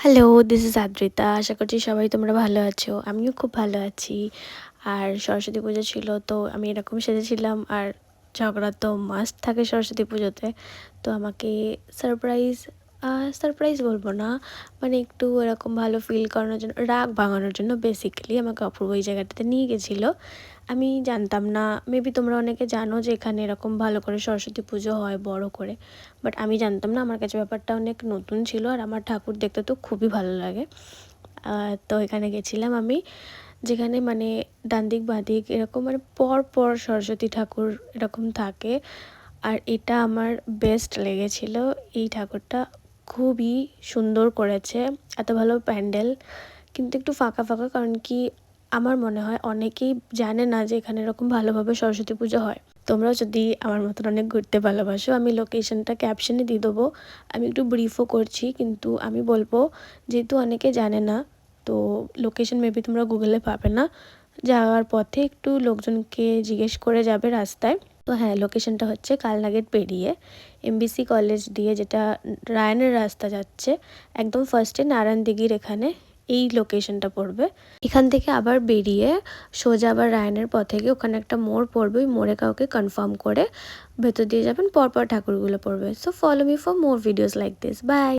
Hello, this is Adrita. আশা করছি সবাই তোমরা ভালো আছো। আমিও খুব ভালো আছি। আর সরস্বতী পুজো ছিল, তো আমি এরকম সেজেছিলাম। আর ঝগড়া তো মাস্ট থাকে সরস্বতী পুজোতে। তো আমাকে সারপ্রাইজ সারপ্রাইজ বলবো না, মানে একটু এরকম ভালো ফিল করানোর জন্য, রাগ ভাঙানোর জন্য বেসিক্যালি আমাকে অপূর্ব এই জায়গাটাতে নিয়ে গেছিলো। আমি জানতাম না, মেবি তোমরা অনেকে জানো যে এখানে এরকম ভালো করে সরস্বতী পুজো হয় বড় করে, বাট আমি জানতাম না। আমার কাছে ব্যাপারটা অনেক নতুন ছিল। আর আমার ঠাকুর দেখতে তো খুবই ভালো লাগে। তো এখানে গেছিলাম আমি, যেখানে মানে ডান দিক বাঁ দিক এরকম মানে পর পর সরস্বতী ঠাকুর এরকম থাকে। আর এটা আমার বেস্ট লেগেছিল। এই ঠাকুরটা খুবই সুন্দর করেছে, এত ভালো প্যান্ডেল, কিন্তু একটু ফাঁকা ফাঁকা। কারণ কি, আমার মনে হয় অনেকেই জানে না যে এখানে এরকম ভালোভাবে সরস্বতী পুজো হয়। তোমরাও যদি আমার মতন অনেক ঘুরতে ভালোবাসো, আমি লোকেশনটা ক্যাপশনে দিয়ে দেবো। আমি একটু ব্রিফও করছি, কিন্তু আমি বলবো যেহেতু অনেকে জানে না, তো লোকেশন মেবি তোমরা গুগলে পাবে না। যাওয়ার পথে একটু লোকজনকে জিজ্ঞেস করে যাবে রাস্তায়। তো হ্যাঁ, লোকেশনটা হচ্ছে কালনা গেট পেরিয়ে এমবিসি কলেজ দিয়ে যেটা রায়নের রাস্তা যাচ্ছে, একদম ফার্স্টে নারায়ণ দিঘির এখানে এই লোকেশনটা পড়বে। এখান থেকে আবার বেরিয়ে সোজা আবার রায়নের পথে গিয়ে ওখানে একটা মোড় পড়বে, ওই মোড়ে কাউকে কনফার্ম করে ভেতর দিয়ে যাবেন, পরপর ঠাকুরগুলো পড়বে। So follow me for more videos like this. By.